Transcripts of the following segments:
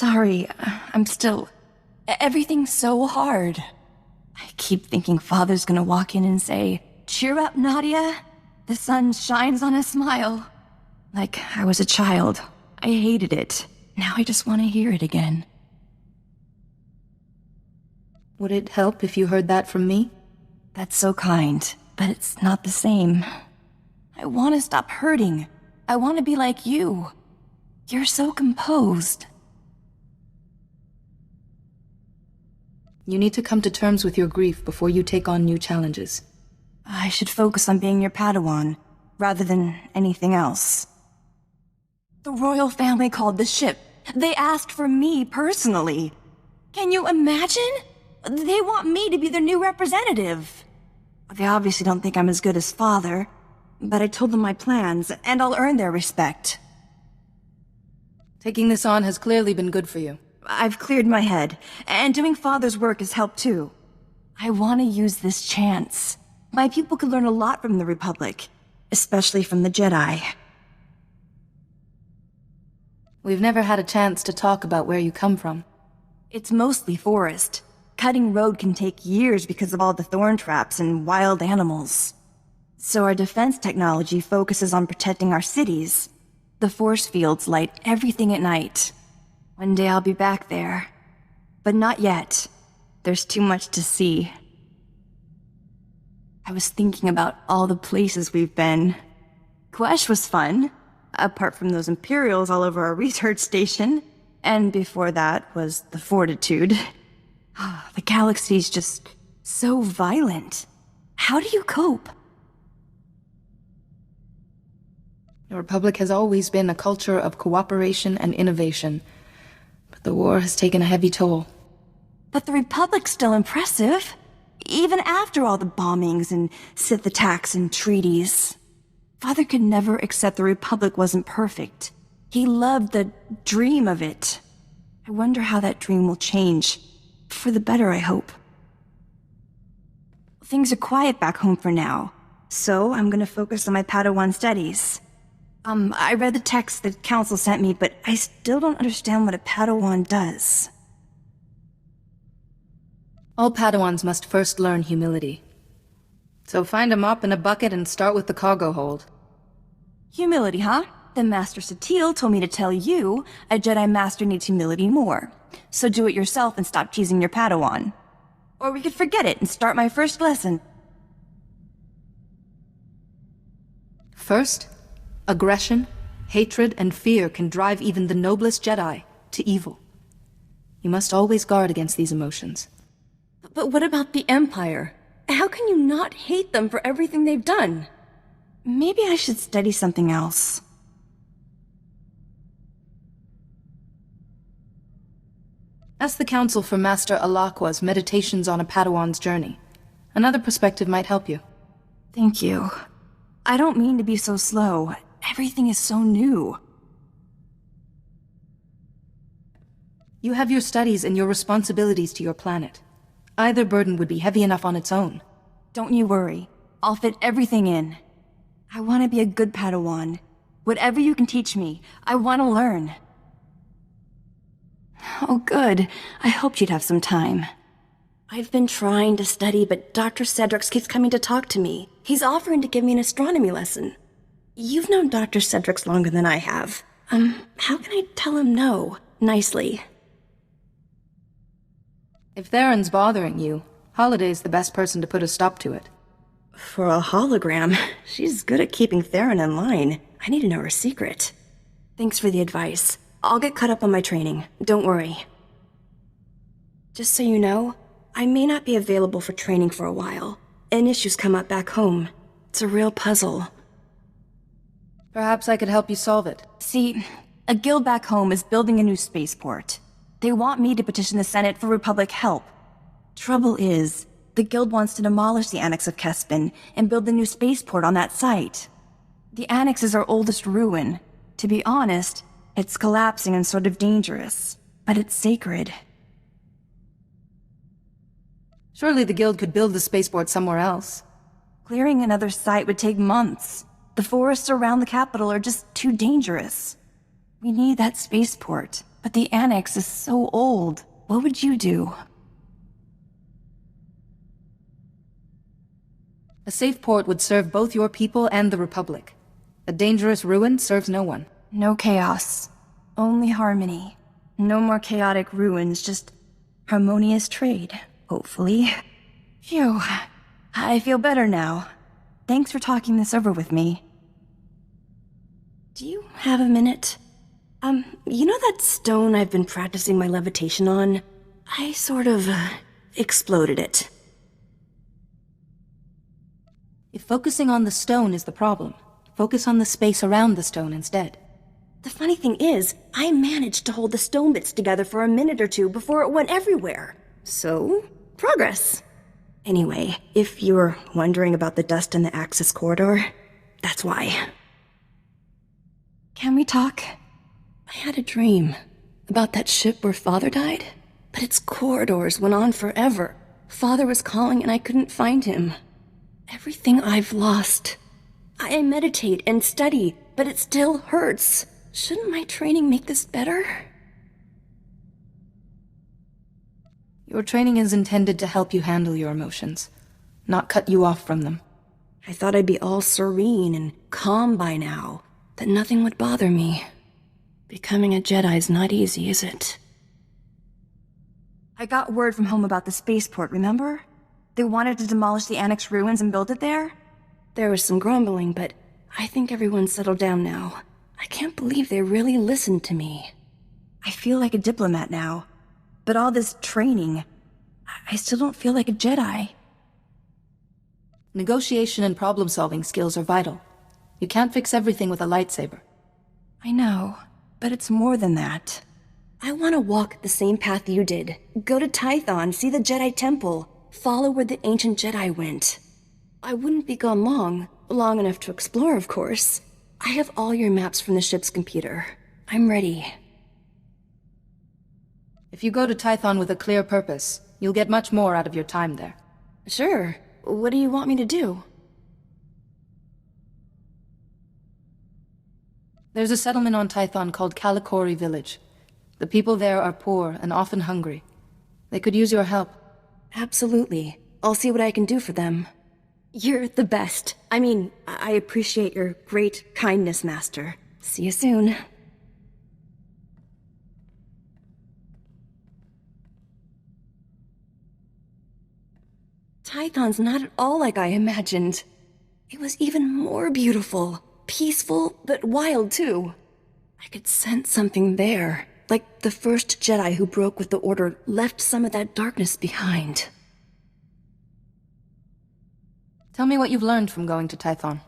Sorry, everything's so hard. I keep thinking Father's gonna walk in and say, "Cheer up, Nadia. The sun shines on a smile." Like I was a child. I hated it. Now I just want to hear it again. Would it help if you heard that from me? That's so kind, but it's not the same. I want to stop hurting. I want to be like you. You're so composed. You need to come to terms with your grief before you take on new challenges. I should focus on being your Padawan, rather than anything else. The royal family called the ship. They asked for me personally. Can you imagine? They want me to be their new representative. They obviously don't think I'm as good as Father, but I told them my plans, and I'll earn their respect. Taking this on has clearly been good for you. I've cleared my head, and doing Father's work has helped too. I want to use this chance. My people could learn a lot from the Republic, especially from the Jedi. We've never had a chance to talk about where you come from. It's mostly forest. Cutting road can take years because of all the thorn traps and wild animals. So our defense technology focuses on protecting our cities. The force fields light everything at night. One day I'll be back there. But not yet. There's too much to see. I was thinking about all the places we've been. Quesh was fun, apart from those Imperials all over our research station. And before that was the Fortitude. The galaxy's just so violent. How do you cope? The Republic has always been a culture of cooperation and innovation, but the war has taken a heavy toll. But the Republic's still impressive, even after all the bombings and Sith attacks and treaties. Father could never accept the Republic wasn't perfect. He loved the dream of it. I wonder how that dream will change. For the better, I hope. Things are quiet back home for now, so I'm gonna focus on my Padawan studies. I read the text the Council sent me, but I still don't understand what a Padawan does. All Padawans must first learn humility. So find a mop and a bucket and start with the cargo hold. Humility, huh? Then Master Satil told me to tell you, a Jedi Master needs humility more. So do it yourself and stop teasing your Padawan. Or we could forget it and start my first lesson. First, aggression, hatred, and fear can drive even the noblest Jedi to evil. You must always guard against these emotions. But what about the Empire? How can you not hate them for everything they've done? Maybe I should study something else. Ask the Council for Master Alakwa's Meditations on a Padawan's Journey. Another perspective might help you. Thank you. I don't mean to be so slow. Everything is so new. You have your studies and your responsibilities to your planet. Either burden would be heavy enough on its own. Don't you worry. I'll fit everything in. I want to be a good Padawan. Whatever you can teach me, I want to learn. Oh, good. I hoped you'd have some time. I've been trying to study, but Dr. Cedrix keeps coming to talk to me. He's offering to give me an astronomy lesson. You've known Dr. Cedrix longer than I have. How can I tell him no, nicely? If Theron's bothering you, Holiday's the best person to put a stop to it. For a hologram, she's good at keeping Theron in line. I need to know her secret. Thanks for the advice. I'll get caught up on my training. Don't worry. Just so you know, I may not be available for training for a while. And issues come up back home. It's a real puzzle. Perhaps I could help you solve it. See, a guild back home is building a new spaceport. They want me to petition the Senate for Republic help. Trouble is, the guild wants to demolish the Annex of Kespin and build a new spaceport on that site. The Annex is our oldest ruin. To be honest, it's collapsing and sort of dangerous, but it's sacred. Surely the guild could build the spaceport somewhere else. Clearing another site would take months. The forests around the capital are just too dangerous. We need that spaceport. But the Annex is so old. What would you do? A safe port would serve both your people and the Republic. A dangerous ruin serves no one. No chaos. Only harmony. No more chaotic ruins, just harmonious trade, hopefully. Phew. I feel better now. Thanks for talking this over with me. Do you have a minute? You know that stone I've been practicing my levitation on? I sort of, exploded it. If focusing on the stone is the problem, focus on the space around the stone instead. The funny thing is, I managed to hold the stone bits together for a minute or two before it went everywhere. So, progress. Anyway, if you're wondering about the dust in the Axis corridor, that's why. Can we talk? I had a dream about that ship where Father died, but its corridors went on forever. Father was calling and I couldn't find him. Everything I've lost. I meditate and study, but it still hurts. Shouldn't my training make this better? Your training is intended to help you handle your emotions, not cut you off from them. I thought I'd be all serene and calm by now, that nothing would bother me. Becoming a Jedi's not easy, is it? I got word from home about the spaceport, remember? They wanted to demolish the Annex ruins and build it there? There was some grumbling, but I think everyone's settled down now. I can't believe they really listened to me. I feel like a diplomat now. But all this training, I still don't feel like a Jedi. Negotiation and problem-solving skills are vital. You can't fix everything with a lightsaber. I know, but it's more than that. I want to walk the same path you did. Go to Tython, see the Jedi Temple, follow where the ancient Jedi went. I wouldn't be gone long enough to explore, of course. I have all your maps from the ship's computer. I'm ready. If you go to Tython with a clear purpose, you'll get much more out of your time there. Sure. What do you want me to do? There's a settlement on Tython called Kalikori Village. The people there are poor and often hungry. They could use your help. Absolutely. I'll see what I can do for them. You're the best. I mean, I appreciate your great kindness, Master. See you soon. Tython's not at all like I imagined. It was even more beautiful. Peaceful, but wild too. I could sense something there. Like the first Jedi who broke with the Order left some of that darkness behind. Tell me what you've learned from going to Tython.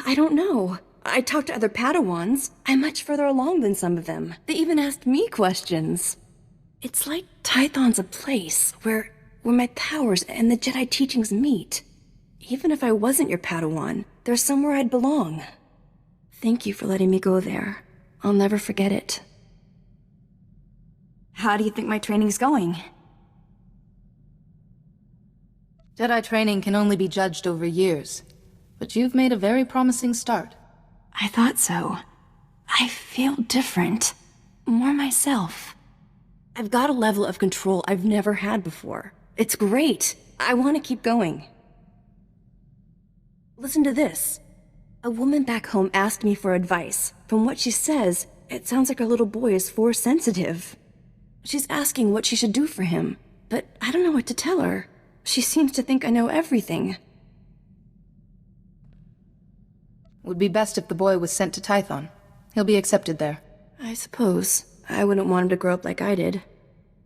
I don't know. I talked to other Padawans. I'm much further along than some of them. They even asked me questions. It's like Tython's a place where my powers and the Jedi teachings meet. Even if I wasn't your Padawan, there's somewhere I'd belong. Thank you for letting me go there. I'll never forget it. How do you think my training's going? Jedi training can only be judged over years, but you've made a very promising start. I thought so. I feel different. More myself. I've got a level of control I've never had before. It's great. I want to keep going. Listen to this. A woman back home asked me for advice. From what she says, it sounds like her little boy is Force sensitive. She's asking what she should do for him, but I don't know what to tell her. She seems to think I know everything. Would be best if the boy was sent to Tython. He'll be accepted there. I suppose. I wouldn't want him to grow up like I did.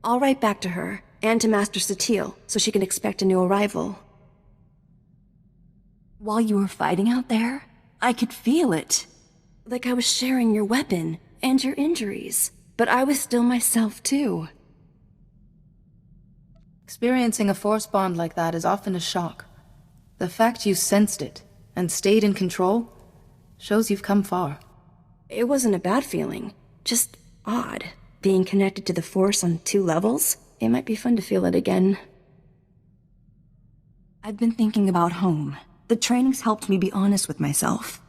I'll write back to her, and to Master SWTOR, so she can expect a new arrival. While you were fighting out there, I could feel it. Like I was sharing your weapon, and your injuries. But I was still myself, too. Experiencing a Force bond like that is often a shock. The fact you sensed it, and stayed in control, shows you've come far. It wasn't a bad feeling. Just odd. Being connected to the Force on 2 levels. It might be fun to feel it again. I've been thinking about home. The training's helped me be honest with myself.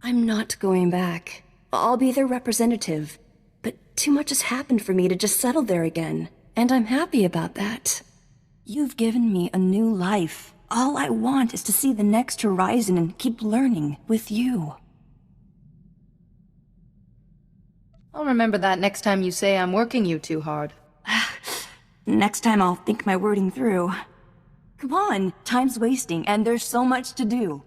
I'm not going back. I'll be their representative. But too much has happened for me to just settle there again. And I'm happy about that. You've given me a new life. All I want is to see the next horizon and keep learning with you. I'll remember that next time you say I'm working you too hard. Next time I'll think my wording through. Come on, time's wasting and there's so much to do.